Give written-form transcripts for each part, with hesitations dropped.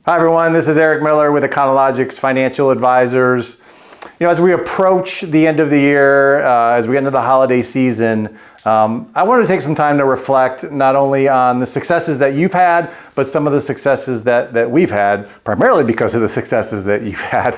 Hi everyone, this is Eric Miller with Econologics Financial Advisors. As we approach the end of the year, as we get into the holiday season, I wanted to take some time to reflect not only on the successes that you've had, but some of the successes that we've had, primarily because of the successes that you've had.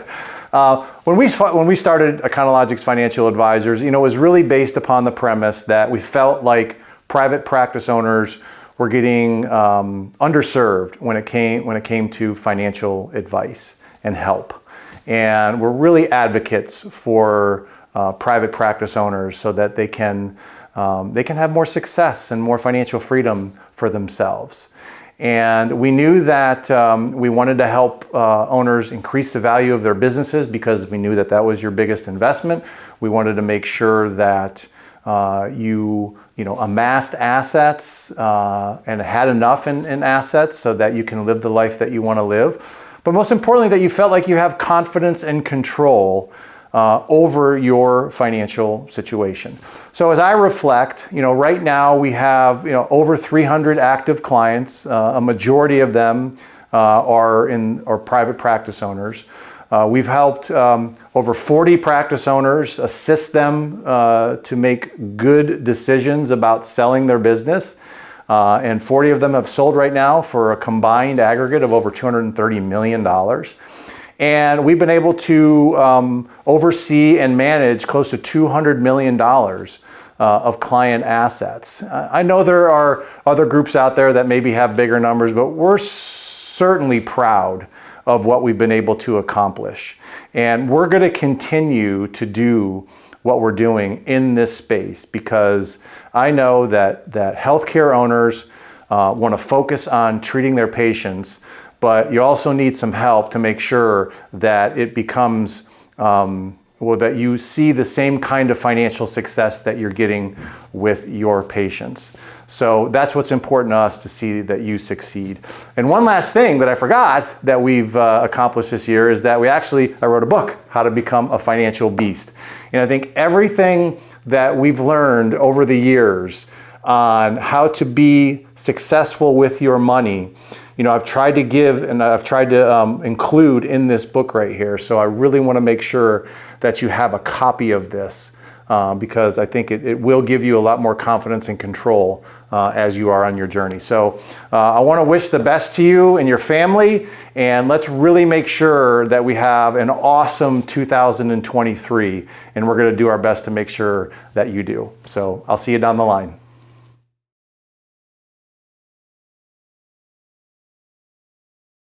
When we started Econologics Financial Advisors, it was really based upon the premise that we felt like private practice owners were getting underserved when it came to financial advice and help. And we're really advocates for private practice owners so that they can have more success and more financial freedom for themselves. And we knew that we wanted to help owners increase the value of their businesses because we knew that was your biggest investment. We wanted to make sure that you amassed assets and had enough in assets so that you can live the life that you want to live. But most importantly, that you felt like you have confidence and control over your financial situation. So as I reflect, right now we have over 300 active clients. A majority of them are private practice owners. We've helped over 40 practice owners, assist them to make good decisions about selling their business. And 40 of them have sold right now for a combined aggregate of over $230 million. And we've been able to oversee and manage close to $200 million of client assets. I know there are other groups out there that maybe have bigger numbers, but we're certainly proud of what we've been able to accomplish. And we're going to continue to do what we're doing in this space because I know that healthcare owners want to focus on treating their patients, but you also need some help to make sure that it becomes, that you see the same kind of financial success that you're getting with your patients. So that's what's important to us, to see that you succeed. And one last thing that I forgot that we've accomplished this year is that I wrote a book, How to Become a Financial Beast. And I think everything that we've learned over the years on how to be successful with your money, I've tried to give and I've tried to include in this book right here. So I really want to make sure that you have a copy of this because I think it will give you a lot more confidence and control as you are on your journey. So I want to wish the best to you and your family, and let's really make sure that we have an awesome 2023, and we're going to do our best to make sure that you do. So I'll see you down the line.